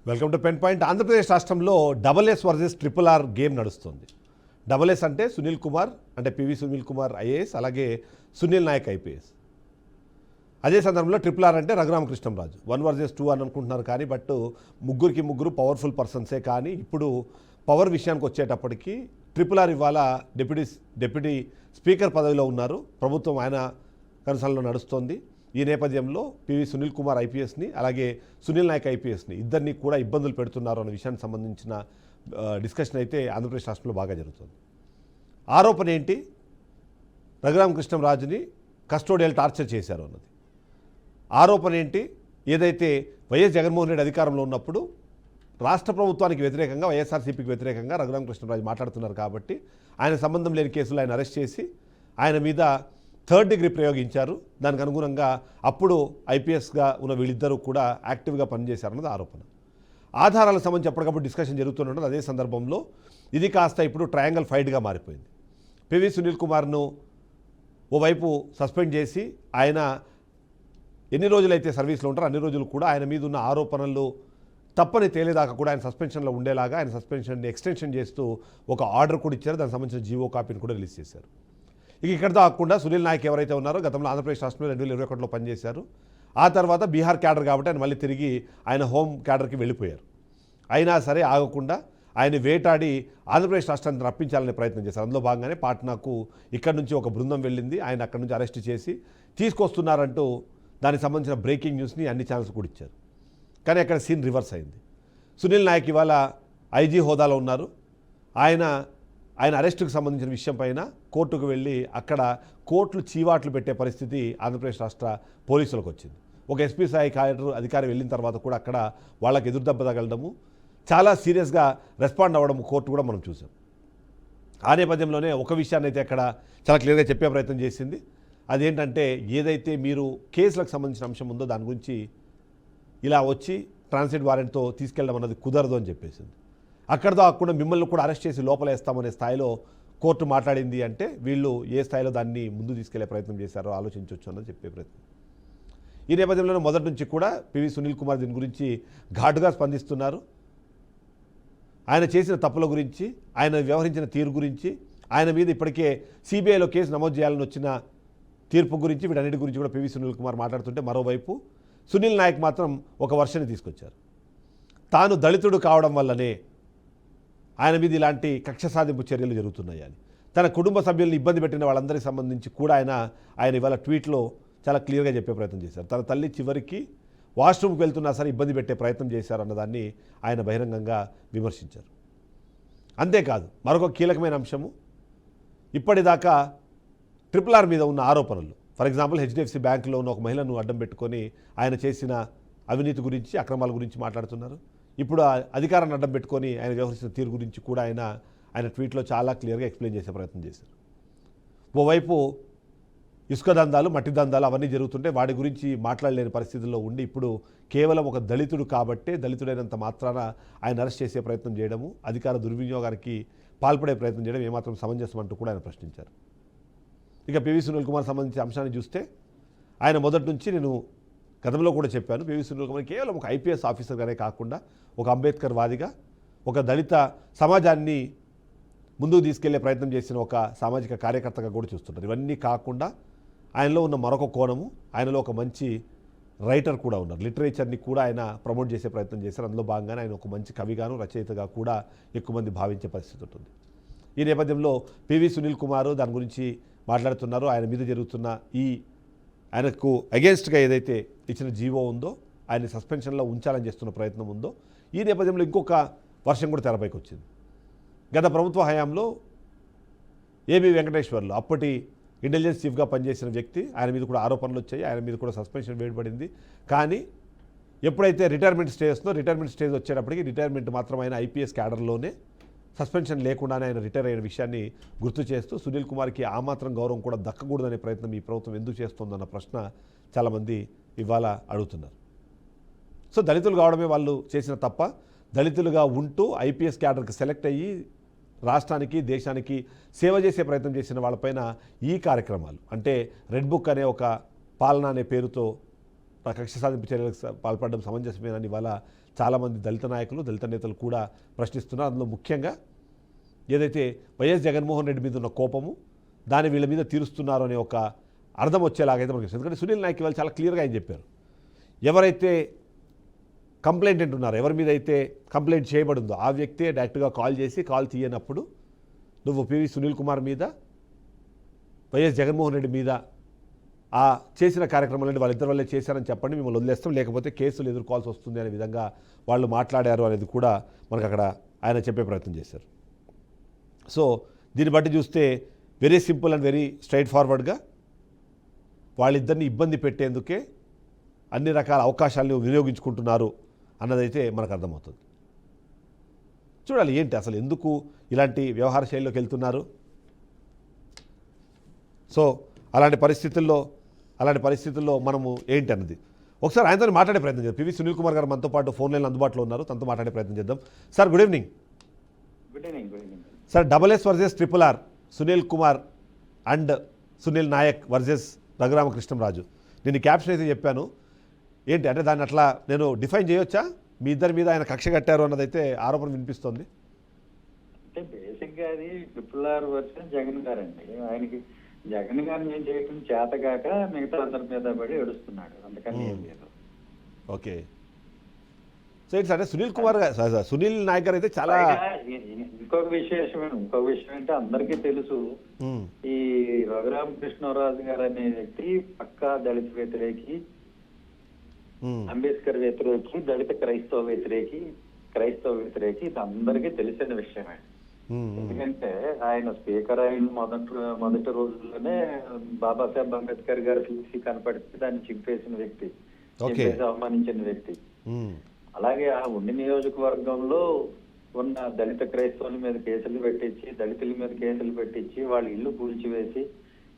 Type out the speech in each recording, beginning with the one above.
Welcome to pen point. Andhra Pradesh రాష్ట్రంలో double-yes versus triple-are game నడుస్తుంది. Double-yes అంటే సునీల్ కుమార్, అంటే పివి సునీల్ కుమార్ ఐఏఎస్, అలాగే సునీల్ నాయక్ ఐపీఎస్. అదే సందర్భంలో ట్రిపుల్-ఆర్ అంటే రఘురామకృష్ణంరాజు. 1 వర్సెస్ 2 అని అనుకుంటున్నారు కానీ ముగ్గురికి ముగ్గురు పవర్ఫుల్ పర్సన్సే. కానీ ఇప్పుడు పవర్ విషయానికి వచ్చేటప్పటికి ట్రిపుల్-ఆర్ ఇవాళ డిప్యూటీ స్పీకర్ పదవిలో ఉన్నారు. ప్రభుత్వం ఆయన కన్సర్న్లో నడుస్తోంది. ఈ నేపథ్యంలో పివి సునీల్ కుమార్ ఐపీఎస్ని, అలాగే సునీల్ నాయక్ ఐపీఎస్ని ఇద్దరిని కూడా ఇబ్బందులు పెడుతున్నారు అన్న విషయానికి సంబంధించిన డిస్కషన్ అయితే ఆంధ్రప్రదేశ్ రాష్ట్రంలో బాగా జరుగుతుంది. ఆరోపణ ఏంటి? రఘురామకృష్ణంరాజుని కస్టోడియల్ టార్చర్ చేశారు అన్నది ఆరోపణ ఏంటి? ఏదైతే వైఎస్ జగన్మోహన్ రెడ్డి అధికారంలో ఉన్నప్పుడు రాష్ట్ర ప్రభుత్వానికి వ్యతిరేకంగా, వైఎస్ఆర్సీపీకి వ్యతిరేకంగా రఘురామకృష్ణంరాజు మాట్లాడుతున్నారు కాబట్టి ఆయన సంబంధం లేని కేసులు ఆయన అరెస్ట్ చేసి ఆయన మీద 3rd డిగ్రీ ప్రయోగించారు. దానికి అనుగుణంగా అప్పుడు ఐపీఎస్గా ఉన్న వీళ్ళిద్దరూ కూడా యాక్టివ్గా పనిచేశారన్నది ఆరోపణ. ఆధారాలకు సంబంధించి ఎప్పటికప్పుడు డిస్కషన్ జరుగుతుండడం. అదే సందర్భంలో ఇది కాస్త ఇప్పుడు ట్రయాంగిల్ ఫైట్గా మారిపోయింది. పివి సునీల్ కుమార్ను ఓవైపు సస్పెండ్ చేసి ఆయన ఎన్ని రోజులైతే సర్వీస్లో ఉంటారో అన్ని రోజులు కూడా ఆయన మీద ఉన్న ఆరోపణలు తప్పని తేలేదాకా కూడా ఆయన సస్పెన్షన్లో ఉండేలాగా ఆయన సస్పెన్షన్ని ఎక్స్టెన్షన్ చేస్తూ ఒక ఆర్డర్ కూడా ఇచ్చారు. దానికి సంబంధించిన జీవో కాపీని కూడా రిలీజ్ చేశారు. ఇక్కడితో ఆకుండా సునీల్ నాయక్ ఎవరైతే ఉన్నారో గతంలో ఆంధ్రప్రదేశ్ రాష్ట్రంలో 2021లో పనిచేశారు. ఆ తర్వాత బీహార్ క్యాడర్ కాబట్టి ఆయన మళ్ళీ తిరిగి ఆయన హోమ్ క్యాడర్కి వెళ్ళిపోయారు. అయినా సరే ఆగకుండా ఆయన వేటాడి ఆంధ్రప్రదేశ్ రాష్ట్రాన్ని రప్పించాలనే ప్రయత్నం చేశారు. అందులో భాగంగానే పాట్నాకు ఇక్కడి నుంచి ఒక బృందం వెళ్ళింది. ఆయన అక్కడి నుంచి అరెస్ట్ చేసి తీసుకొస్తున్నారంటూ దానికి సంబంధించిన బ్రేకింగ్ న్యూస్ని అన్ని ఛానల్స్ కూడా ఇచ్చారు. కానీ అక్కడ సీన్ రివర్స్ అయింది. సునీల్ నాయక్ ఇవాళ ఐజీ హోదాలో ఉన్నారు. ఆయన అరెస్టుకు సంబంధించిన విషయం పైన కోర్టుకు వెళ్ళి అక్కడ కోర్టులు చీవాట్లు పెట్టే పరిస్థితి ఆంధ్రప్రదేశ్ రాష్ట్ర పోలీసులకు వచ్చింది. ఒక ఎస్పీ స్థాయి అధికారి వెళ్ళిన తర్వాత కూడా అక్కడ వాళ్ళకి ఎదురుదెబ్బ తగలడము, చాలా సీరియస్గా రెస్పాండ్ అవ్వడం కోర్టు కూడా మనం చూసాం. ఆ నేపథ్యంలోనే ఒక విషయాన్ని అయితే అక్కడ చాలా క్లియర్గా చెప్పే ప్రయత్నం చేసింది. అదేంటంటే ఏదైతే మీరు కేసులకు సంబంధించిన అంశం ఉందో దాని గురించి ఇలా వచ్చి ట్రాన్సిట్ వారెంట్తో తీసుకెళ్ళడం అన్నది కుదరదు అని చెప్పేసింది. అక్కడితో ఆకుండా మిమ్మల్ని కూడా అరెస్ట్ చేసి లోపలేస్తామనే స్థాయిలో కోర్టు మాట్లాడింది అంటే వీళ్ళు ఏ స్థాయిలో దాన్ని ముందు తీసుకెళ్లే ప్రయత్నం చేశారో ఆలోచించవచ్చు అన్నది చెప్పే ప్రయత్నం. ఈ నేపథ్యంలోనే మొదటి నుంచి కూడా పివి సునీల్ కుమార్ దీని గురించి ఘాటుగా స్పందిస్తున్నారు. ఆయన చేసిన తప్పుల గురించి, ఆయన వ్యవహరించిన తీరు గురించి, ఆయన మీద ఇప్పటికే సిబిఐలో కేసు నమోదు చేయాలని వచ్చిన తీర్పు గురించి, వీటన్నిటి గురించి కూడా పివి సునీల్ కుమార్ మాట్లాడుతుంటే మరోవైపు సునీల్ నాయక్ మాత్రం ఒక వర్షాన్ని తీసుకొచ్చారు. తాను దళితుడు కావడం వల్లనే ఆయన మీద ఇలాంటి కక్ష సాధింపు చర్యలు జరుగుతున్నాయని, తన కుటుంబ సభ్యుల్ని ఇబ్బంది పెట్టిన వాళ్ళందరికీ సంబంధించి కూడా ఆయన ఇవాళ ట్వీట్లో చాలా క్లియర్గా చెప్పే ప్రయత్నం చేశారు. తన తల్లి చివరికి వాష్రూమ్కి వెళ్తున్నా సరే ఇబ్బంది పెట్టే ప్రయత్నం చేశారు అన్నదాన్ని ఆయన బహిరంగంగా విమర్శించారు. అంతేకాదు మరొక కీలకమైన అంశము, ఇప్పటిదాకా ట్రిపుల్-ఆర్ మీద ఉన్న ఆరోపణలు. ఫర్ ఎగ్జాంపుల్ హెచ్డిఎఫ్సి బ్యాంకులో ఉన్న ఒక మహిళను అడ్డం పెట్టుకొని ఆయన చేసిన అవినీతి గురించి, అక్రమాల గురించి మాట్లాడుతున్నారు. ఇప్పుడు అధికారాన్ని అడ్డం పెట్టుకొని ఆయన వ్యవహరించిన తీరు గురించి కూడా ఆయన ట్వీట్లో చాలా క్లియర్గా ఎక్స్ప్లెయిన్ చేసే ప్రయత్నం చేశారు. ఓవైపు ఇసుక దందాలు, మట్టి దందాలు అవన్నీ జరుగుతుంటే వాటి గురించి మాట్లాడలేని పరిస్థితుల్లో ఉండి ఇప్పుడు కేవలం ఒక దళితుడు కాబట్టే దళితుడైనంత మాత్రాన ఆయన అరెస్ట్ చేసే ప్రయత్నం చేయడము, అధికార దుర్వినియోగానికి పాల్పడే ప్రయత్నం చేయడం ఏమాత్రం సమంజసం అంటూ కూడా ఆయన ప్రశ్నించారు. ఇక పివి సునీల్ కుమార్ సంబంధించిన అంశాన్ని చూస్తే ఆయన మొదటి నుంచి నేను గతంలో కూడా చెప్పాను, పివి సునీల్ కుమార్ కేవలం ఒక ఐపీఎస్ ఆఫీసర్గానే కాకుండా ఒక అంబేద్కర్ వాదిగా, ఒక దళిత సమాజాన్ని ముందుకు తీసుకెళ్లే ప్రయత్నం చేసిన ఒక సామాజిక కార్యకర్తగా కూడా చూస్తుంటారు. ఇవన్నీ కాకుండా ఆయనలో ఉన్న మరొక కోణము, ఆయనలో ఒక మంచి రైటర్ కూడా ఉన్నారు. లిటరేచర్ని కూడా ఆయన ప్రమోట్ చేసే ప్రయత్నం చేశారు. అందులో భాగంగానే ఆయన ఒక మంచి కవిగాను, రచయితగా కూడా ఎక్కువ మంది భావించే పరిస్థితి ఉంటుంది. ఈ నేపథ్యంలో పివి సునీల్ కుమార్ దాని గురించి మాట్లాడుతున్నారు. ఆయన మీద జరుగుతున్న ఆయనకు అగేన్స్ట్గా ఏదైతే ఇచ్చిన జీవో ఉందో, ఆయన సస్పెన్షన్లో ఉంచాలని చేస్తున్న ప్రయత్నం ఉందో, ఈ నేపథ్యంలో ఇంకొక వర్షం కూడా తెరపైకి వచ్చింది. గత ప్రభుత్వ హయాంలో ఏబి వెంకటేశ్వర్లు అప్పటి ఇంటెలిజెన్స్ చీఫ్గా పనిచేసిన వ్యక్తి, ఆయన మీద కూడా ఆరోపణలు వచ్చాయి. ఆయన మీద కూడా సస్పెన్షన్ వేయబడింది. కానీ ఎప్పుడైతే రిటైర్మెంట్ స్టేజ్ వచ్చేటప్పటికి రిటైర్మెంట్ మాత్రం ఆయన ఐపీఎస్ క్యాడర్లోనే సస్పెన్షన్ లేకుండానే ఆయన రిటైర్ అయిన విషయాన్ని గుర్తు చేస్తూ సునీల్ కుమార్కి ఆ మాత్రం గౌరవం కూడా దక్కకూడదనే ప్రయత్నం ఈ ప్రభుత్వం ఎందుకు చేస్తుందన్న ప్రశ్న చాలామంది ఇవాళ అడుగుతున్నారు. సో దళితులు కావడమే వాళ్ళు చేసిన తప్ప, దళితులుగా ఉంటూ ఐపీఎస్ క్యాడర్కి సెలెక్ట్ అయ్యి రాష్ట్రానికి, దేశానికి సేవ చేసే ప్రయత్నం చేసిన వాళ్ళపైన ఈ కార్యక్రమాలు, అంటే రెడ్ బుక్ అనే ఒక పాలన అనే పేరుతో కక్ష సాధింపు చర్యలకు పాల్పడడం సమంజసమేనని ఇవాళ చాలామంది దళిత నాయకులు దళిత నేతలు కూడా ప్రశ్నిస్తున్నారు. అందులో ముఖ్యంగా ఏదైతే వైఎస్ జగన్మోహన్ రెడ్డి మీద ఉన్న కోపము దాన్ని వీళ్ళ మీద తీరుస్తున్నారు అనే ఒక అర్థం వచ్చేలాగైతే మనకి. ఎందుకంటే సునీల్ నాయక్ ఇవాళ చాలా క్లియర్గా ఆయన చెప్పారు, ఎవరైతే కంప్లైంట్ ఉన్నారో, ఎవరి మీద అయితే కంప్లైంట్ చేయబడిందో ఆ వ్యక్తే డైరెక్ట్గా కాల్ చేసి కాల్ తీయనప్పుడు నువ్వు పివి సునీల్ కుమార్ మీద వైఎస్ జగన్మోహన్ రెడ్డి మీద ఆ చేసిన కార్యక్రమాలని వాళ్ళిద్దరి వల్లే చేశారని చెప్పండి, మిమ్మల్ని వదిలేస్తాం, లేకపోతే కేసులు ఎదుర్కోవాల్సి వస్తుంది అనే విధంగా వాళ్ళు మాట్లాడారు అనేది కూడా మనకు అక్కడ ఆయన చెప్పే ప్రయత్నం చేశారు. సో దీన్ని బట్టి చూస్తే very simple and very straight ఫార్వర్డ్గా వాళ్ళిద్దరిని ఇబ్బంది పెట్టేందుకే అన్ని రకాల అవకాశాలను వినియోగించుకుంటున్నారు అన్నదైతే మనకు అర్థమవుతుంది. చూడాలి ఏంటి అసలు ఎందుకు ఇలాంటి వ్యవహార శైలిలోకి వెళ్తున్నారు. సో అలాంటి పరిస్థితుల్లో మనము ఏంటి అన్నది ఒకసారి ఆయనతో మాట్లాడే ప్రయత్నం చేద్దాం. పివి సునీల్ కుమార్ గారు మనతో పాటు ఫోన్ లైన్ అందుబాటులో ఉన్నారు, తనతో మాట్లాడే ప్రయత్నం చేద్దాం. Sir good evening. Good evening. Sir SS versus RRR, Sunil Kumar and Sunil Nayak versus Raghuramakrishnamraju. నేను క్యాప్షన్ అయితే చెప్పాను, ఏంటి అంటే దాన్ని అట్లా నేను డిఫైన్ చేయొచ్చా? మీ ఇద్దరి మీద ఆయన కక్ష కట్టారు అన్నదైతే ఆరోపణ వినిపిస్తోంది. అంటే బేసిక్గా అది RRR వర్సెస్ జగన్ గారండి. ఆయనకి జగన్ గారిని ఏం చేయటం చేతగాక మిగతా అందరి మీద పడి ఏడుస్తున్నాడు, అందుకని ఏం లేదు. ఓకే. సో ఇట్స్ అంటే సునీల్ కుమార్ గారు, సునీల్ నాయక్ గారు అయితే చాలా ఇంకొక విషయం అంటే అందరికీ తెలుసు, ఈ రఘురామకృష్ణరాజు గారు అనే వ్యక్తి పక్కా దళిత వ్యతిరేకి, అంబేద్కర్ వ్యతిరేకి, దళిత క్రైస్తవ వ్యతిరేకి ఇది అందరికీ తెలిసిన విషయమే. ఎందుకంటే ఆయన స్పీకర్ అయిన మొదటి రోజుల్లోనే బాబాసాహెబ్ అంబేద్కర్ గారి ఫ్లెక్సీ కనపడితే దాన్ని చింపేసిన వ్యక్తి, అవమానించిన వ్యక్తి. అలాగే ఆ ఉండి నియోజకవర్గంలో ఉన్న దళిత క్రైస్తవుల మీద కేసులు పెట్టించి, దళితుల మీద కేసులు పెట్టించి వాళ్ళ ఇల్లు కూల్చివేసి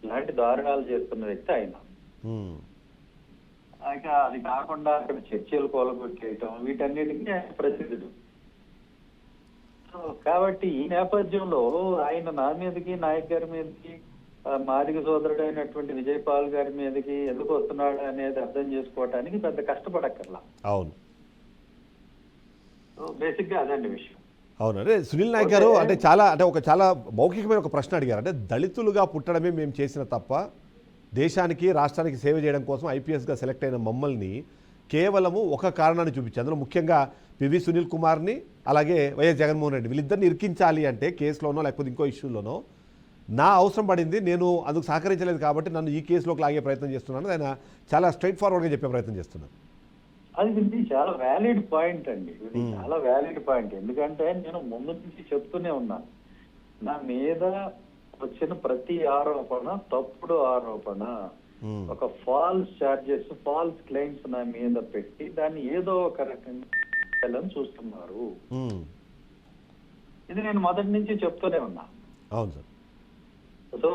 ఇలాంటి దారుణాలు చేస్తున్న వ్యక్తి ఆయన. ఇక అది కాకుండా అక్కడ చర్చలు కూలగొట్టేయటం, వీటన్నిటికీ ఆయన ప్రసిద్ధుడు. కాబట్టి ఈ నేపథ్యంలో ఆయన నా మీదకి, నాయక్ గారి మీదకి, మాదిగ సోదరుడు అయినటువంటి విజయపాల్ గారి మీదకి ఎందుకు వస్తున్నాడు అనేది అర్థం చేసుకోవటానికి పెద్ద కష్టపడక్కర్లా. అవును, బేసిక్ గా అదండి విషయం. అవును. అంటే సునీల్ నాయక్ గారు అంటే చాలా మౌఖికమైన ఒక ప్రశ్న అడిగారు. అంటే దళితులుగా పుట్టడమే మేము చేసిన తప్ప, దేశానికి రాష్ట్రానికి సేవ చేయడం కోసం IPSగా సెలెక్ట్ అయిన మమ్మల్ని కేవలము ఒక కారణాన్ని చూపించి, అందులో ముఖ్యంగా పివి సునీల్ కుమార్ని అలాగే వైఎస్ జగన్మోహన్ రెడ్డి వీళ్ళిద్దరిని ఇరికించాలి అంటే కేసులోనో లేకపోతే ఇంకో ఇష్యూలోనో నా అవసరం పడింది, నేను అందుకు సహకరించలేదు కాబట్టి నన్ను ఈ కేసులోకి లాగే ప్రయత్నం చేస్తున్నాను. ఆయన చాలా స్ట్రైట్ ఫార్వర్డ్గా చెప్పే ప్రయత్నం చేస్తున్నారు. అది చాలా వ్యాలిడ్ పాయింట్ అండి, చాలా వ్యాలిడ్ పాయింట్. ఎందుకంటే నేను ముందు నుంచి చెప్తూనే ఉన్నాను, నా మీద వచ్చిన ప్రతి ఆరోపణ తప్పుడు ఆరోపణ, ఒక ఫాల్స్ చార్జెస్, ఫాల్స్ క్లెయిమ్స్ నా మీద పెట్టి దాన్ని ఏదో ఒక రకంగా చూస్తున్నారు. ఇది నేను మొదటి నుంచి చెప్తూనే ఉన్నా. అవును సార్. సో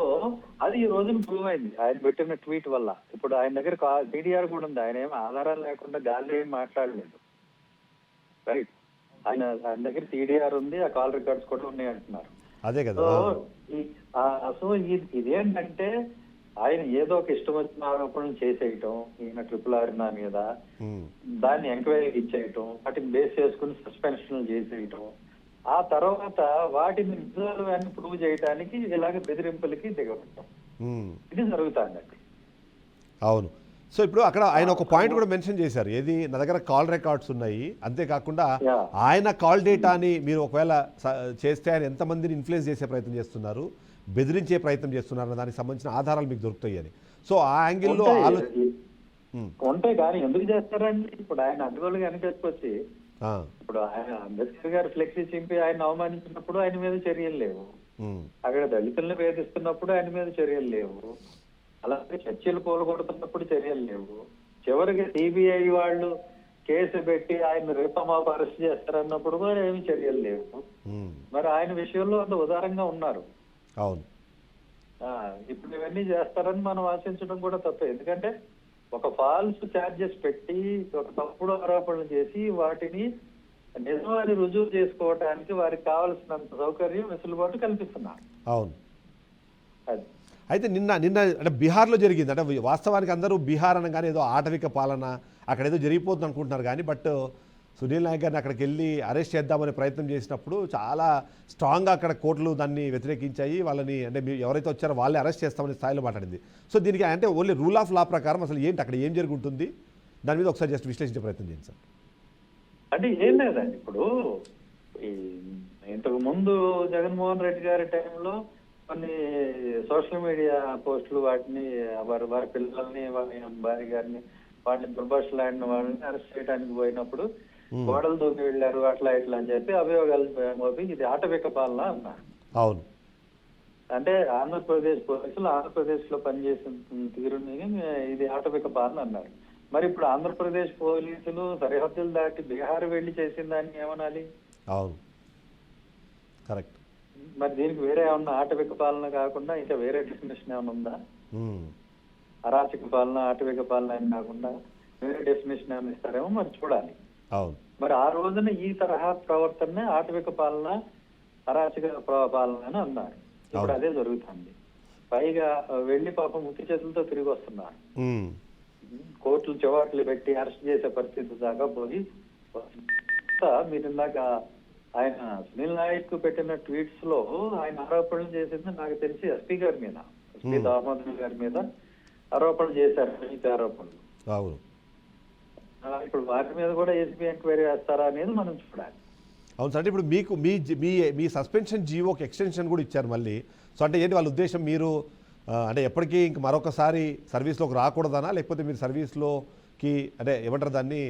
అది ఈ రోజున ప్రూవ్ అయింది ఆయన పెట్టిన ట్వీట్ వల్ల. ఇప్పుడు ఆయన దగ్గర CDR కూడా ఉంది, ఆయన ఏమి ఆధారాలు లేకుండా గాలి ఏమి మాట్లాడలేదు. రైట్, ఆయన దగ్గర CDR ఉంది, ఆ కాల్ రికార్డ్స్ కూడా ఉన్నాయి అంటున్నారు. అదే కదా. సో ఇదేంటంటే ఆయన ఏదో ఒక ఇష్టం వచ్చిన ఆరోపణలు చేసేయటం, ఈయన RRR నా మీద, దాన్ని ఎంక్వైరీ ఇచ్చేయటం, వాటిని బేస్ చేసుకుని సస్పెన్షన్లు చేసేయటం, ఆ తర్వాత వాటిని నిజాలు అన్ని ప్రూవ్ చేయడానికి ఇలాగ బెదిరింపులకి దిగబడటం, ఇది జరుగుతుందండి. అవును. సో ఇప్పుడు అక్కడ ఆయన ఒక పాయింట్ కూడా మెన్షన్ చేశారు, ఏది నా దగ్గర కాల్ రికార్డ్స్ ఉన్నాయి, అంతేకాకుండా ఆయన కాల్ డేటాని మీరు ఒకవేళ చేస్తే ఆయన ఎంతమందిని ఇన్ఫ్లుయెన్స్ చేసే ప్రయత్నం చేస్తున్నారు, బెదిరించే ప్రయత్నం చేస్తున్నారు దానికి సంబంధించిన ఆధారాలు మీకు దొరుకుతాయి అని. సో ఆ యాంగిల్లో ఉంటాయి. కానీ ఎందుకు చేస్తారండి? ఇప్పుడు ఆయన అడ్డుగోలుగా అనిపించుకొచ్చి, ఇప్పుడు ఆయన అంబేద్కర్ గారు ఫ్లెక్సీ చింపి ఆయన అవమానించినప్పుడు ఆయన మీద చర్యలు లేవు, అక్కడ దళితులను వేధిస్తున్నప్పుడు ఆయన మీద చర్యలు లేవు, అలాగే చర్చలు కూలగొడుతున్నప్పుడు చర్యలు లేవు, చివరికి CBI వాళ్ళు కేసు పెట్టి ఆయన రేపమాపు అరెస్ట్ చేస్తారన్నప్పుడు కూడా ఏమి చర్యలు లేవు. మరి ఆయన విషయంలో అంత ఉదారంగా ఉన్నారు. అవును. ఇప్పుడు ఇవన్నీ చేస్తారని మనం ఆశించడం కూడా తప్పే. ఎందుకంటే ఒక ఫాల్స్ చార్జెస్ పెట్టి, ఒక తప్పుడు ఆరోపణలు చేసి వాటిని నిజమని రుజువు చేసుకోవడానికి వారికి కావాల్సినంత సౌకర్యం, వెసులుబాటు కల్పిస్తున్నారు. అవును. అయితే నిన్న నిన్న అంటే బీహార్లో జరిగింది. అంటే వాస్తవానికి అందరూ బీహార్ అనగానే ఏదో ఆటవిక పాలన అక్కడ ఏదో జరిగిపోతుంది అనుకుంటున్నారు కానీ సునీల్ నాయక్ గారిని అక్కడికి వెళ్ళి అరెస్ట్ చేద్దామనే ప్రయత్నం చేసినప్పుడు చాలా స్ట్రాంగ్గా అక్కడ కోర్టులు దాన్ని వ్యతిరేకించాయి. వాళ్ళని అంటే ఎవరైతే వచ్చారో వాళ్ళే అరెస్ట్ చేస్తామనే స్థాయిలో మాట్లాడింది. సో దీనికి అంటే ఓన్లీ రూల్ ఆఫ్ లా ప్రకారం అసలు ఏంటి అక్కడ ఏం జరుగుతుంది దాని మీద ఒకసారి జస్ట్ విశ్లేషించే ప్రయత్నం చేయండి సార్. అంటే ఏం లేదండి, ఇప్పుడు ఈ ఇంతకు ముందు జగన్మోహన్ రెడ్డి గారి టైంలో కొన్ని సోషల్ మీడియా పోస్టులు వాటిని వారి పిల్లల్ని వారి భార్య గారిని వాటిని దుర్భాషలాడిన వాళ్ళని అరెస్ట్ చేయడానికి పోయినప్పుడు గోడలు దూకి వెళ్ళారు అట్లా ఇట్లా అని చెప్పి అభియోగాలు మోపి ఇది ఆటవిక పాలన అన్నారు. అవును. అంటే ఆంధ్రప్రదేశ్ పోలీసులు ఆంధ్రప్రదేశ్ లో పనిచేసిన తీరుని ఇది ఆటవిక పాలన అన్నారు. మరి ఇప్పుడు ఆంధ్రప్రదేశ్ పోలీసులు సరిహద్దులు దాటి బీహార్ వెళ్లి చేసిన దాన్ని ఏమనాలి? అవును, కరెక్ట్. మరి దీనికి వేరే ఏమన్నా ఆటవిక పాలన కాకుండా ఇంకా వేరే డెఫినేషన్ ఏమైనా ఉందా? అరాచక పాలన ఆటవిక పాలన అని కాకుండా వేరే డెఫినేషన్ ఏమైనా ఇస్తారేమో మరి చూడాలి. అవును. మరి ఆ రోజున ఈ తరహా ప్రవర్తన ఆటవిక పాలన అరాచక పాలన అని అన్నారు. ఇప్పుడు అదే జరుగుతుంది. పైగా వెళ్లి పాపం ముక్తి చేతులతో తిరిగి వస్తున్నారు. కోర్టులు చివాట్లు పెట్టి అరెస్ట్ చేసే పరిస్థితి దాకా పోయి మీరు ఇందాక ఆయన సునీల్ నాయక్ పెట్టిన ట్వీట్స్ లో ఆయన ఆరోపణలు చేసింది నాకు తెలిసి ఎస్పీ గారి మీద, ఎస్పీ దామోదర్ గారి మీద ఆరోపణలు చేశారు, అవినీతి ఆరోపణలు. ఇప్పుడు వారి మీద కూడా ఎస్పీ ఎంక్వైరీ చేస్తారా అనేది మనం చూడాలి. అవును సార్. అంటే ఇప్పుడు మీకు మీ సస్పెన్షన్ జీవోకి ఎక్స్టెన్షన్ కూడా ఇచ్చారు మళ్ళీ. సో అంటే ఏంటి వాళ్ళ ఉద్దేశం? మీరు అంటే ఎప్పటికీ ఇంక మరొకసారి సర్వీస్లోకి రాకూడదనా, లేకపోతే మీరు సర్వీస్లోకి అంటే ఏమంటారు దాన్ని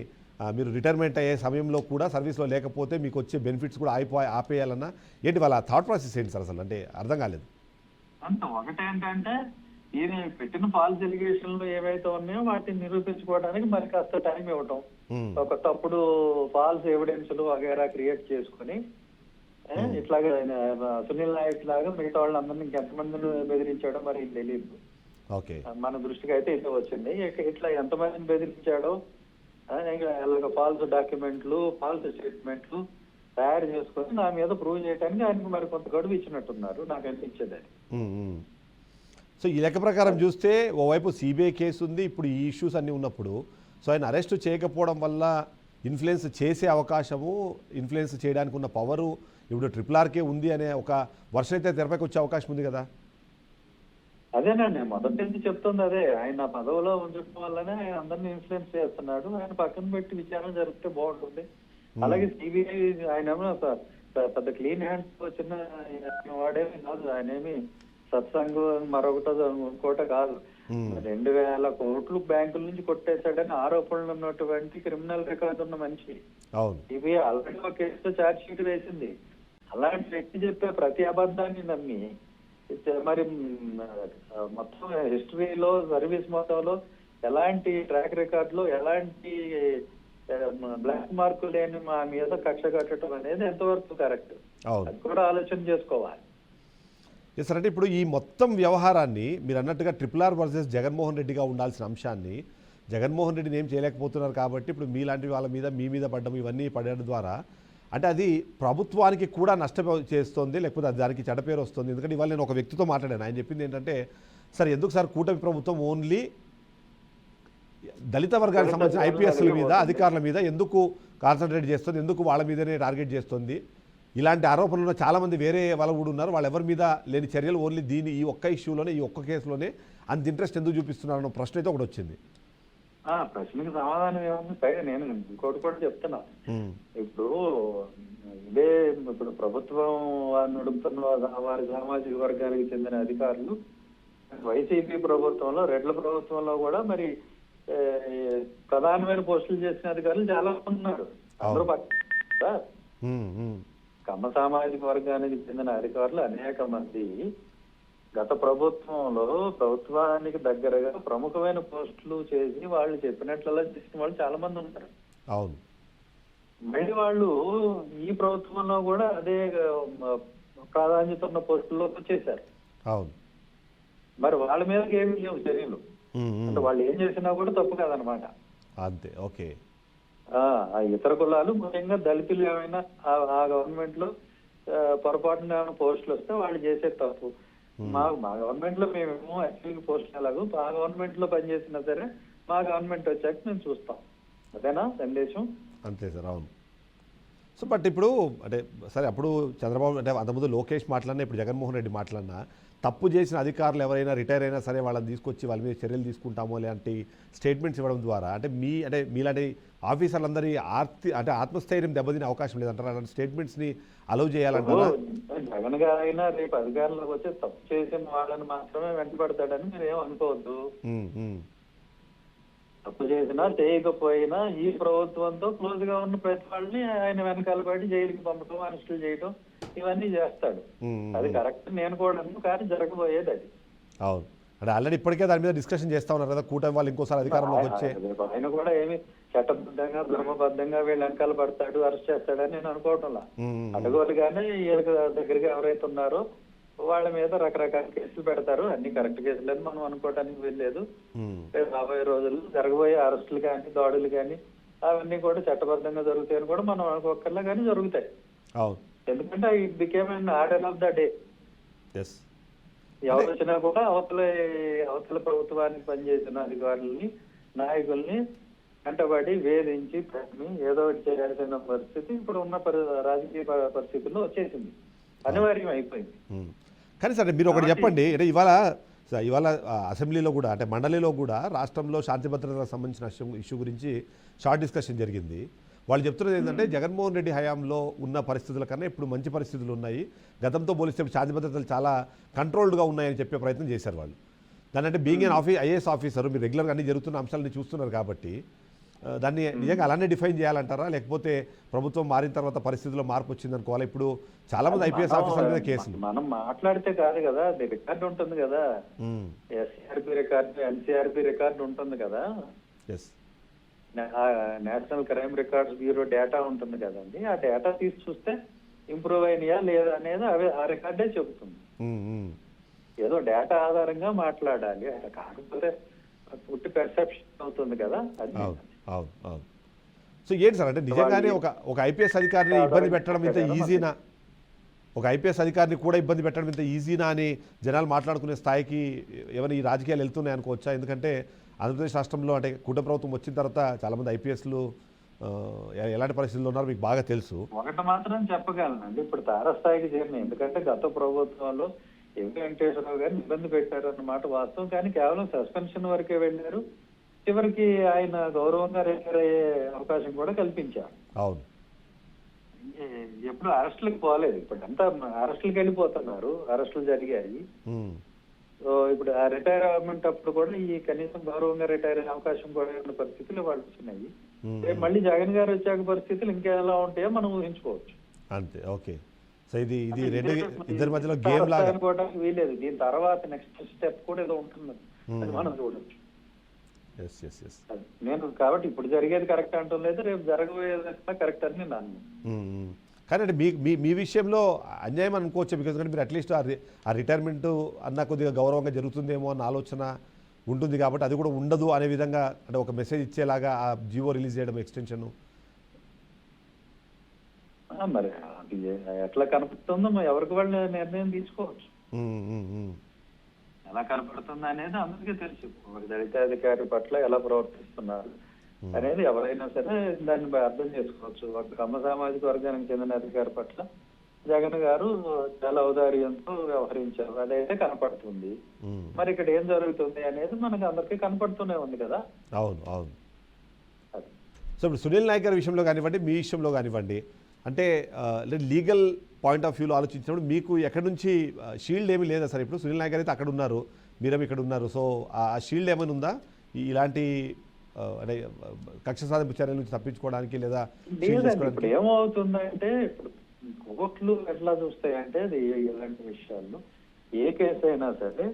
మీరు రిటైర్మెంట్ అయ్యే సమయంలో కూడా సర్వీస్లో లేకపోతే మీకు వచ్చే బెనిఫిట్స్ కూడా ఆపేయాలన్నా ఏంటి వాళ్ళ థాట్ ప్రాసెస్ ఏంటి సార్ అసలు? అంటే అర్థం కాలేదు. అంత ఒకటేంటంటే ఈయన పెట్టిన ఫాల్స్ ఎలిగేషన్లు ఏవైతే ఉన్నాయో వాటిని నిరూపించుకోవడానికి మరి కాస్త టైం ఇవ్వటం, ఒక తప్పుడు ఫాల్స్ ఎవిడెన్స్లు వగైరా క్రియేట్ చేసుకుని ఇట్లాగా సునీల్ నాయక్ లాగా మిగతా వాళ్ళందరినీ ఇంకెంతమందిని బెదిరించాడో మరి తెలియదు. ఓకే, మన దృష్టికి అయితే ఇది వచ్చింది. ఇట్లా ఎంతమందిని బెదిరించాడో ఫాల్స్ డాక్యుమెంట్లు ఫాల్స్ స్టేట్మెంట్లు తయారు చేసుకొని నా మీద ప్రూవ్ చేయడానికి ఆయనకు మరి కొంత గడువు ఇచ్చినట్టున్నారు నాకు అనిపించేది అది. సో ఈ లెక్క ప్రకారం చూస్తే ఓవైపు సిబిఐ కేసు ఉంది, ఇప్పుడు ఈ ఇష్యూస్ అన్నీ ఉన్నప్పుడు సో ఆయన అరెస్ట్ చేయకపోవడం వల్ల ఇన్ఫ్లుయెన్స్ చేసే అవకాశము, ఇన్ఫ్లుయెన్స్ చేయడానికి ఉన్న పవరు ఇప్పుడు RRRకే ఉంది అనే ఒక వర్షం అయితే తెరపైకి వచ్చే అవకాశం ఉంది కదా? అదేనండి, మొదటి నుంచి చెప్తుంది అదే. ఆయన పదవిలో ఉంచడం వల్లనే ఆయన అందరినీ ఇన్ఫ్లుయెన్స్ చేస్తున్నాడు. ఆయన పక్కన పెట్టి విచారణ జరిగితే బాగుంటుంది. అలాగే సిబిఐ ఆయన పెద్ద క్లీన్ హ్యాండ్స్ వచ్చిన వాడేమి కాదు. ఆయన ఏమి సత్సంగం మరొకటో ఇంకోట కాదు. 2000 కోట్లు బ్యాంకుల నుంచి కొట్టేశాడని ఆరోపణలు ఉన్నటువంటి క్రిమినల్ రికార్డు ఉన్న మనిషి. సిబిఐ ఆల్రెడీ ఒక కేసుతో ఛార్జ్ షీట్ వేసింది. అలాంటి వ్యక్తి చెప్పే ప్రతి అబద్ధాన్ని నమ్మి మరి మొత్తం హిస్టరీలో సర్వీస్ మొత్తంలో ఎలాంటి ట్రాక్ రికార్డ్ లో ఎలాంటి బ్లాక్ మార్కు లేని మా మీద కక్ష కట్టడం అనేది ఎంతవరకు కరెక్ట్, అది కూడా ఆలోచన చేసుకోవాలి. సార్ అంటే ఇప్పుడు ఈ మొత్తం వ్యవహారాన్ని మీరు అన్నట్టుగా RRR వర్సెస్ జగన్మోహన్ రెడ్డిగా ఉండాల్సిన అంశాన్ని జగన్మోహన్ రెడ్డిని ఏం చేయలేకపోతున్నారు కాబట్టి ఇప్పుడు మీలాంటి వాళ్ళ మీద మీ మీద పడ్డం ఇవన్నీ పడడం ద్వారా అంటే అది ప్రభుత్వానికి కూడా నష్టం చేస్తుంది, లేకపోతే అది దానికి చెడ్డ పేరు వస్తుంది. ఎందుకంటే ఇవాళ నేను ఒక వ్యక్తితో మాట్లాడాను. ఆయన చెప్పింది ఏంటంటే సార్ ఎందుకు సార్ కూటమి ప్రభుత్వం ఓన్లీ దళిత వర్గానికి సంబంధించిన ఐపీఎస్ల మీద అధికారుల మీద ఎందుకు కాన్సన్ట్రేట్ చేస్తుంది, ఎందుకు వాళ్ళ మీదనే టార్గెట్ చేస్తుంది? ఇలాంటి ఆరోపణలు ఉన్న చాలామంది వేరే వాళ్ళు కూడా ఉన్నారు, వాళ్ళు ఎవరి మీద లేని చర్యలు ఓన్లీ ఈ ఒక్క ఇష్యూలోనే ఈ ఒక్క కేసులోనే అంత ఇంట్రెస్ట్ ఎందుకు చూపిస్తున్నారు అన్న ప్రశ్న అయితే ఒకటి వచ్చింది. ప్రశ్నకి సమాధానం ఏముంది? పైగా నేను ఇంకోటి కూడా చెప్తున్నా. ఇప్పుడు ఇప్పుడు ప్రభుత్వం నడుపుతున్న వారి సామాజిక వర్గానికి చెందిన అధికారులు వైసీపీ ప్రభుత్వంలో రెడ్ల ప్రభుత్వంలో కూడా మరి ప్రధానమైన పోస్టులు చేసిన అధికారులు చాలా మంది ఉన్నారు. అందరూ కమ్మ సామాజిక వర్గానికి చెందిన అధికారులు అనేక మంది గత ప్రభుత్వంలో ప్రభుత్వానికి దగ్గరగా ప్రముఖమైన పోస్టులు చేసి వాళ్ళు చెప్పినట్లలా చేసిన వాళ్ళు చాలా మంది ఉన్నారు. అవును. మళ్ళీ వాళ్ళు ఈ ప్రభుత్వంలో కూడా అదే ప్రాధాన్యత ఉన్న పోస్టుల్లోకి వచ్చేసారు. అవును. మరి వాళ్ళ మీద ఏమి లేవు చర్యలు, అంటే వాళ్ళు ఏం చేసినా కూడా తప్పు కాదనమాట. అంతే. ఓకే. ఇతర కులాలు ముఖ్యంగా దళితులు ఏమైనా ఆ గవర్నమెంట్ లో పొరపాటున పోస్టులు వస్తే వాళ్ళు చేసే తప్పు. మా గవర్నమెంట్ లో మేమేమో యాక్చువల్గా పోస్ట్ ఎలాగో మా గవర్నమెంట్ లో పనిచేసినా సరే మా గవర్నమెంట్ వచ్చాక మేము చూస్తాం. అదేనా సందేశం? అంతే సార్, అవును. సో బట్ ఇప్పుడు అంటే సరే, అప్పుడు చంద్రబాబు అంటే అంతకుముందు లోకేష్ మాట్లాడినా, ఇప్పుడు జగన్మోహన్ రెడ్డి మాట్లాడినా, తప్పు చేసిన అధికారులు ఎవరైనా రిటైర్ అయినా సరే వాళ్ళని తీసుకొచ్చి వాళ్ళ మీద చర్యలు తీసుకుంటామో లాంటి స్టేట్మెంట్స్ ఇవ్వడం ద్వారా అంటే మీలాంటి ఆఫీసర్లందరి ఆత్మస్థైర్యం దెబ్బతినే అవకాశం లేదంటారా? అలాంటి స్టేట్మెంట్స్ని అలౌ చేయాలంటారా? జగన్ గారు అయినా రేపు అధికారంలోకి వచ్చి తప్పు చేసిన వాళ్ళని మాత్రమే వెంటబడతాడని మీరు ఏం అనుకోవద్దు. తప్పు చేసినా చేయకపోయినా ఈ ప్రభుత్వంతో క్లోజ్ గా ఉన్న ప్రతి వాళ్ళని ఆయన వెనకాల పడి జైలుకి పంపడం, అరెస్టులు చేయడం ఇవన్నీ చేస్తాడు. అది కరెక్ట్ నేను కూడా, కానీ జరగబోయేది అది. అవును, అంటే ఆల్రెడీ ఇప్పటికే దాని మీద డిస్కషన్ చేస్తా ఉన్నారు కదా, కూటమి వాళ్ళు ఇంకోసారి అధికారంలోకి వచ్చే. ఆయన కూడా ఏమి చట్టబద్ధంగా ధర్మబద్ధంగా వీళ్ళ వెనకాల పడతాడు, అరెస్ట్ చేస్తాడని నేను అనుకోవటంలా. అడగోలు కానీ వీళ్ళకి దగ్గరగా ఎవరైతే ఉన్నారో వాళ్ళ మీద రకరకాల కేసులు పెడతారు. అన్ని కరెక్ట్ కేసులని మనం అనుకోవటానికి వీల్లేదు. రాబోయే రోజుల్లో జరగబోయే అరెస్టులు కానీ దాడులు కానీ అవన్నీ కూడా చట్టబద్ధంగా జరుగుతాయని కూడా మనం అనుకోకర్లా, కానీ జరుగుతాయి. ఎందుకంటే it became an order of the day. ఎవరు వచ్చినా కూడా అవతల ప్రభుత్వానికి పనిచేసిన అధికారులని, నాయకుల్ని వెంటబడి వేధించి తగ్గి ఏదో ఒకటి చేయాల్సిన పరిస్థితి ఇప్పుడు ఉన్న రాజకీయ పరిస్థితుల్లో వచ్చేసింది, అనివార్యం అయిపోయింది. కానీ సరే మీరు ఒకటి చెప్పండి, అంటే ఇవాళ అసెంబ్లీలో కూడా అంటే మండలిలో కూడా రాష్ట్రంలో శాంతి భద్రతలకు సంబంధించిన ఇష్యూ గురించి షార్ట్ డిస్కషన్ జరిగింది. వాళ్ళు చెప్తున్నది ఏంటంటే జగన్మోహన్ రెడ్డి హయాంలో ఉన్న పరిస్థితుల కన్నా ఇప్పుడు మంచి పరిస్థితులు ఉన్నాయి, గతంతో పోలిస్తే శాంతి భద్రతలు చాలా కంట్రోల్డ్గా ఉన్నాయని చెప్పే ప్రయత్నం చేశారు వాళ్ళు. దాని అంటే బీయింగ్ ఐఏఎస్ ఆఫీసర్ మీరు రెగ్యులర్గా అన్ని జరుగుతున్న అంశాలని చూస్తున్నారు కాబట్టి దాన్ని నిజంగా అలానే డిఫైన్ చేయాలంటారా, లేకపోతే ప్రభుత్వం మారిన తర్వాత పరిస్థితుల్లో మార్పు వచ్చింది అనుకోవాలి? ఇప్పుడు చాలా మంది ఐపీఎస్ ఆఫీసర్ల మీద కేసులు మనం మాట్లాడితే కాదు కదా, అది రికార్డు ఉంటుంది కదా, ఎస్సీఆర్పీ రికార్డు, ఎన్సీఆర్పీ రికార్డు ఉంటుంది కదా, national crime records bureau data ఉంటుంది కదండి. ఆ డేటా తీసి చూస్తే ఇంప్రూవ్ అయినాయా లేదా అనేది ఆ రికార్డే చెబుతుంది. ఏదో డేటా ఆధారంగా మాట్లాడాలి, కాకపోతే పుట్టి పెర్సెప్షన్ అవుతుంది కదా అది. అవును. సో ఏంటి సార్, అంటే నిజంగానే ఒక ఐపీఎస్ అధికారిని ఇబ్బంది పెట్టడం ఇంత ఈజీనా? ఒక ఐపీఎస్ అధికారిని కూడా ఇబ్బంది పెట్టడం ఇంత ఈజీనా అని జనాలు మాట్లాడుకునే స్థాయికి ఏమైనా ఈ రాజకీయాలు వెళ్తున్నాయి అనుకోవచ్చా? ఎందుకంటే ఆంధ్రప్రదేశ్ రాష్ట్రంలో అంటే కూటమి ప్రభుత్వం వచ్చిన తర్వాత చాలామంది ఐపీఎస్లు ఎలాంటి పరిస్థితుల్లో ఉన్నారో మీకు బాగా తెలుసు. ఒకటి మాత్రం చెప్పగలనండి, ఇప్పుడు తారస్థాయికి చేరినాయి. ఎందుకంటే గత ప్రభుత్వంలో ఎంపీ వెంకటేశ్వరరావు గారిని ఇబ్బంది పెట్టారు అన్నమాట వాస్తవం, కానీ కేవలం సస్పెన్షన్ వరకే వెళ్ళారు. చివరికి ఆయన గౌరవంగా రిటైర్ అయ్యే అవకాశం కూడా కల్పించారు. అవును, ఎప్పుడు అరెస్టులకు పోలేదు, ఇప్పుడు అంతా అరెస్టులకు వెళ్ళిపోతున్నారు, అరెస్టులు జరిగాయి. సో ఇప్పుడు ఆ రిటైర్మెంట్ అప్పుడు కూడా ఈ కనీసం గౌరవంగా రిటైర్ అయ్యే అవకాశం కూడా ఉన్న పరిస్థితులు వాళ్ళు వచ్చినాయి. మళ్ళీ జగన్ గారు వచ్చాక పరిస్థితులు ఇంకెలా ఉంటాయో మనం ఊహించుకోవచ్చు. అంతే. ఓకే, సో ఇది రెండు ఇద్దరి మధ్యలో గేమ్ లాగా అనుకోవడానికి వీలేదు. దీని తర్వాత నెక్స్ట్ స్టెప్ కూడా ఏదో ఉంటుంది, అది మనం చూడొచ్చు. నేను కాబట్టి ఇప్పుడు జరిగేది కరెక్ట్ అంటం లేదు, రేపు జరగబోయేది కరెక్ట్ అని నేను అన్నాను. కానీ అంటే మీ విషయంలో అన్యాయం అనుకోవచ్చు, బికాజ్ అంటే మీరు అట్లీస్ట్ ఆ రిటైర్మెంట్ అన్న కొద్దిగా గౌరవంగా జరుగుతుందేమో అన్న ఆలోచన ఉంటుంది కాబట్టి అది కూడా ఉండదు అనే విధంగా అంటే ఒక మెసేజ్ ఇచ్చేలాగా ఆ జియో రిలీజ్ చేయడం ఎక్స్టెన్షన్ మరి ఎట్లా కనపడుతుందో ఎవరికి వాళ్ళు నిర్ణయం తీసుకోవచ్చు. ఎలా కనపడుతుంది అనేది అందరికీ తెలుసు. ఒక దళిత అధికారి పట్ల ఎలా ప్రవర్తిస్తున్నారు అనేది ఎవరైనా సరే దాన్ని అర్థం చేసుకోవచ్చు. ఒక కమ్మ సామాజిక వర్గానికి చెందిన అధికారి పట్ల జగన్ గారు చాలా ఔదార్యంతో వ్యవహరించారు, అదైతే కనపడుతుంది. మరి ఇక్కడ ఏం జరుగుతుంది అనేది మనకి అందరికీ కనపడుతూనే ఉంది కదా. అవును. సో ఇప్పుడు సునీల్ నాయక్ గారి విషయంలో కానివ్వండి, మీ విషయంలో కానివ్వండి, అంటే లీగల్ పాయింట్ ఆఫ్ వ్యూలో ఆలోచించినప్పుడు మీకు ఎక్కడి నుంచి షీల్డ్ ఏమీ లేదా సార్? ఇప్పుడు సునీల్ నాయక్ గారు అయితే అక్కడ ఉన్నారు, మీరేమో ఇక్కడ ఉన్నారు. సో ఆ షీల్డ్ ఏమైనా ఉందా ఇలాంటి అంటే కక్ష సాధింపు చర్యల నుంచి తప్పించుకోవడానికి లేదా? ఇప్పుడు ఏమవుతుందంటే ఇప్పుడు కోర్టులు ఎట్లా చూస్తాయంటే ఇలాంటి విషయాల్లో ఏ కేసు అయినా సరే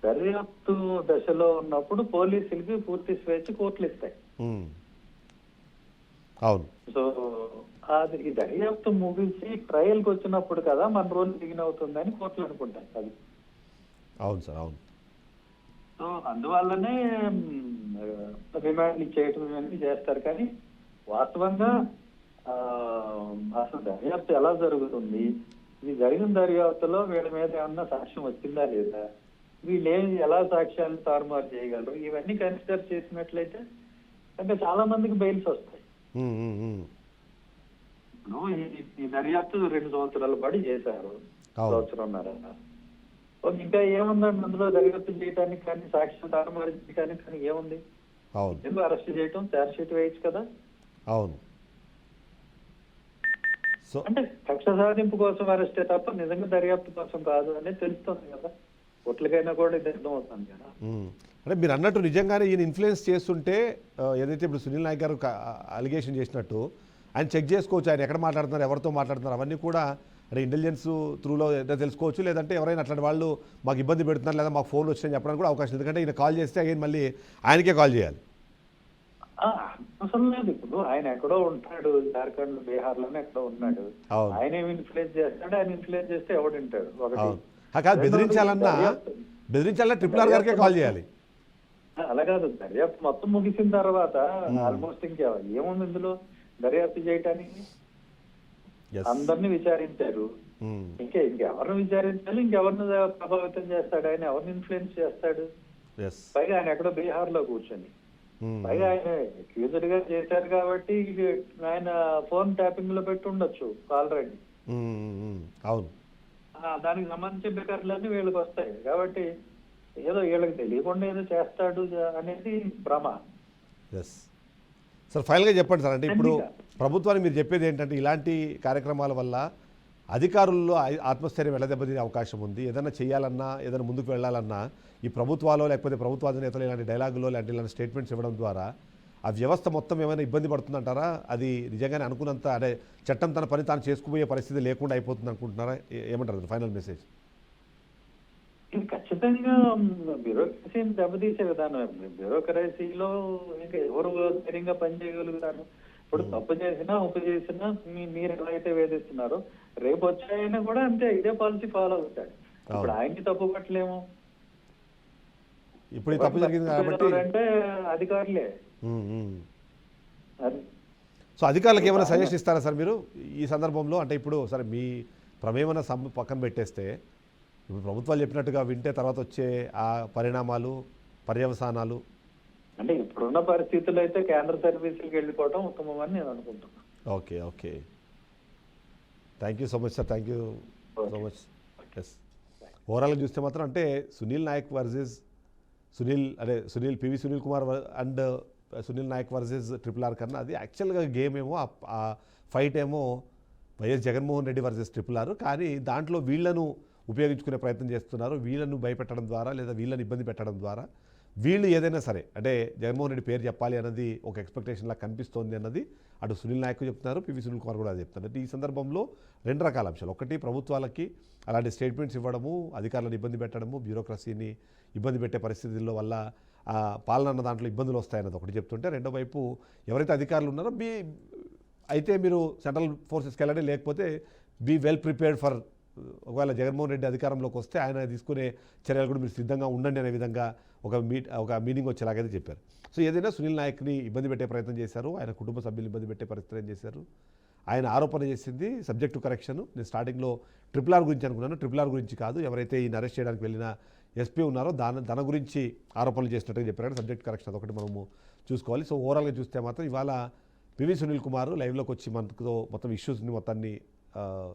దర్యాప్తు దశలో ఉన్నప్పుడు పోలీసులకి పూర్తి స్వేచ్ఛ కోర్టులు ఇస్తాయి. అవును. సో అది ఈ దర్యాప్తు ముగిసి ట్రయల్కి వచ్చినప్పుడు కదా మన రోజు బిగిన్ అవుతుందని కోర్టులు అనుకుంటారు. అది అవును సార్, అవును. సో అందువల్లనే రిమాండ్ చేయటం ఇవన్నీ చేస్తారు. కానీ వాస్తవంగా అసలు దర్యాప్తు ఎలా జరుగుతుంది, ఇది జరిగిన దర్యాప్తులో వీళ్ళ మీద ఏమన్నా సాక్ష్యం వచ్చిందా లేదా, వీళ్ళు ఎలా సాక్ష్యాలను తారుమారు చేయగలరు, ఇవన్నీ కన్సిడర్ చేసినట్లయితే అంటే చాలా మందికి బెయిల్స్ వస్తాయి. ఇప్పుడు ఈ దర్యాప్తు 2 సంవత్సరాల పాటు చేశారు, సంవత్సరంన్నర. ఇంకా ఏముందండి అందులో దర్యాప్తు చేయడానికి కానీ సాక్ష్యం తారుమారు చేయడానికి కానీ ఏముంది? ఎందుకు అరెస్ట్ చేయటం, ఛార్జ్ షీట్ వేయచ్చు కదా. అవును. అంటే కక్ష సాధింపు కోసం అరెస్టే తప్ప నిజంగా దర్యాప్తు కోసం కాదు అనేది తెలుస్తుంది కదా, కోట్లకైనా కూడా ఇది అర్థం అవుతుంది కదా. అంటే మీరు అన్నట్టు నిజంగానే ఈయన ఇన్ఫ్లుయెన్స్ చేస్తుంటే ఏదైతే ఇప్పుడు సునీల్ నాయక్ గారు అలిగేషన్ చేసినట్టు ఆయన చెక్ చేసుకోవచ్చు, ఆయన ఎక్కడ మాట్లాడుతున్నారు, ఎవరితో మాట్లాడుతున్నారు, అవన్నీ కూడా అంటే ఇంటెలిజెన్స్ త్రూలో ఏదైనా తెలుసుకోవచ్చు. లేదంటే ఎవరైనా అట్లాంటి వాళ్ళు మాకు ఇబ్బంది పెడుతున్నారు లేదా మాకు ఫోన్లు వచ్చాయని చెప్పడానికి కూడా అవకాశం. ఎందుకంటే ఈయన కాల్ చేస్తే అగైన్ మళ్ళీ ఆయనకే కాల్ చేయాలి. అవసరం లేదు. ఇప్పుడు ఆయన ఎక్కడో ఉంటాడు, జార్ఖండ్ బీహార్ లోనే ఎక్కడో ఉన్నాడు, ఆయన ఏమి ఇన్ఫ్లుయెన్స్ చేస్తాడు, ఆయన ఇన్ఫ్లుయెన్స్ చేస్తే ఎవడు వింటాడు? కాదు, బెదిరించాలన్నా ట్రిపుల్ గారికే కాల్ చేయాలి. అలా కాదు, దర్యాప్తు మొత్తం ముగిసిన తర్వాత ఆల్మోస్ట్ ఇంకా ఏముంది ఇందులో దర్యాప్తు చేయటానికి? అందరినీ విచారించారు, ఇంకెవరిని విచారించాలి, ఇంకెవరిని ప్రభావితం చేస్తాడు, ఆయన ఎవరిని ఇన్ఫ్లుయెన్స్ చేస్తాడు? పైగా ఆయన ఎక్కడో బీహార్ లో కూర్చొని, పైగా ఆయన అక్యూజ్డ్ గా చేశారు కాబట్టి ఆయన ఫోన్ ట్యాపింగ్ లో పెట్టి ఉండొచ్చు ఆల్రెడీ. అవును, దానికి సంబంధించిన రికార్డులన్నీ వీళ్ళకి వస్తాయి కాబట్టి ఏదో వీళ్ళకి తెలియకుండా ఏదో చేస్తాడు అనేది భ్రమ. సార్ ఫైనల్గా చెప్పండి సార్, అంటే ఇప్పుడు ప్రభుత్వానికి మీరు చెప్పేది ఏంటంటే ఇలాంటి కార్యక్రమాల వల్ల అధికారుల్లో ఆత్మస్థైర్యం ఎలా దెబ్బతినే అవకాశం ఉంది? ఏదైనా చేయాలన్నా, ఏదైనా ముందుకు వెళ్ళాలన్నా ఈ ప్రభుత్వాలు లేకపోతే ప్రభుత్వాధినేతలు ఇలాంటి డైలాగులో ఇలాంటి స్టేట్మెంట్స్ ఇవ్వడం ద్వారా ఆ వ్యవస్థ మొత్తం ఏమైనా ఇబ్బంది పడుతుందంటారా? అది నిజంగానే అనుకున్నంత అంటే చట్టం తన పని తాను చేసుకుపోయే పరిస్థితి లేకుండా అయిపోతుంది అనుకుంటున్నారా? ఏమంటారు ఫైనల్ మెసేజ్? ఇది ఖచ్చితంగా బ్యూరోక్రసీని దెబ్బతీసే విధానం. బ్యూరోక్రసీలో ఇంకా ఎవరు ధైర్యంగా పనిచేయగలుగుతారు? ఇప్పుడు తప్పు చేసినా ఉప్పు చేసినా మీరు ఎలా అయితే వేధిస్తున్నారో రేపు వచ్చాయైనా కూడా అంతే ఇదే పాలసీ ఫాలో అవుతాడు. ఇప్పుడు ఆయన్ని తప్పు పట్టలేము. ఇప్పుడు తప్పు జరిగింది కాబట్టి అంటే అధికారులే. సో అధికారులకు ఏమైనా సజెషన్ ఇస్తారా సార్ మీరు ఈ సందర్భంలో? అంటే ఇప్పుడు సరే మీ ప్రమేయమైన పక్కన పెట్టేస్తే ఇప్పుడు ప్రభుత్వాలు చెప్పినట్టుగా వింటే తర్వాత వచ్చే ఆ పరిణామాలు, పర్యవసానాలు అంటే ఇప్పుడున్న పరిస్థితుల్లో అయితే కేంద్ర సర్వీసులకు వెళ్ళిపోవడం ఉత్తమమని నేను అనుకుంటున్నాను. Okay okay, thank you so much sir, thank you so much. Yes, ఓవరాల్గా చూస్తే మాత్రం అంటే Sunil Nayak versus PV Sunil Kumar and Sunil Nayak versus RRR కన్నా అది యాక్చువల్గా గేమ్ ఏమో ఆ ఫైట్ ఏమో YS Jaganmohan Reddy versus RRR. కానీ దాంట్లో వీళ్లను ఉపయోగించుకునే ప్రయత్నం చేస్తున్నారు. వీళ్ళను భయపెట్టడం ద్వారా లేదా వీళ్ళని ఇబ్బంది పెట్టడం ద్వారా వీళ్ళు ఏదైనా సరే అంటే జగన్మోహన్ రెడ్డి పేరు చెప్పాలి అన్నది ఒక ఎక్స్పెక్టేషన్లా కనిపిస్తోంది అన్నది అటు సునీల్ నాయక్ చెప్తున్నారు, పివి సునీల్ కుమార్ కూడా అది చెప్తున్నారు. అంటే ఈ సందర్భంలో 2 రకాల అంశాలు. ఒకటి, ప్రభుత్వాలకి అలాంటి స్టేట్మెంట్స్ ఇవ్వడము, అధికారులను ఇబ్బంది పెట్టడము, బ్యూరోక్రసీని ఇబ్బంది పెట్టే పరిస్థితుల్లో వల్ల పాలన అన్న దాంట్లో ఇబ్బందులు వస్తాయన్నది ఒకటి చెప్తుంటే, రెండో వైపు ఎవరైతే అధికారులు ఉన్నారో అయితే మీరు సెంట్రల్ ఫోర్సెస్కి వెళ్ళండి, లేకపోతే బీ వెల్ ప్రిపేర్డ్ ఫర్ ఒకవేళ జగన్మోహన్ రెడ్డి అధికారంలోకి వస్తే ఆయన తీసుకునే చర్యలు కూడా మీరు సిద్ధంగా ఉండండి అనే విధంగా ఒక మీనింగ్ వచ్చేలాగైతే చెప్పారు. సో ఏదైనా సునీల్ నాయక్ని ఇబ్బంది పెట్టే ప్రయత్నం చేశారు, ఆయన కుటుంబ సభ్యులు ఇబ్బంది పెట్టే పరిస్థితి చేశారు. ఆయన ఆరోపణ చేసింది సబ్జెక్టు కరెక్షన్. నేను స్టార్టింగ్లో RRR గురించి అనుకున్నాను, RRR గురించి కాదు. ఎవరైతే ఈయన అరెస్ట్ చేయడానికి వెళ్ళిన ఎస్పీ ఉన్నారో దాని గురించి ఆరోపణలు చేసినట్టుగా చెప్పారు. సబ్జెక్ట్ కరెక్షన్ అదొకటి మనము చూసుకోవాలి. సో ఓవరాల్గా చూస్తే మాత్రం ఇవాళ పివి సునీల్ కుమార్ లైవ్లోకి వచ్చి మనతో మొత్తం ఇష్యూస్ని మొత్తాన్ని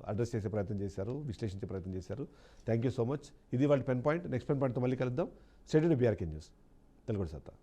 అడ్రస్ చేసే ప్రయత్నం చేశారు, విశ్లేషించే ప్రయత్నం చేశారు. Thank you so much. ఇది వాళ్ళ పెన్ పాయింట్. నెక్స్ట్ పెన్ పాయింట్తో మళ్ళీ కలుద్దాం. స్టేట్ BRK న్యూస్ తెలుగు సత్తా.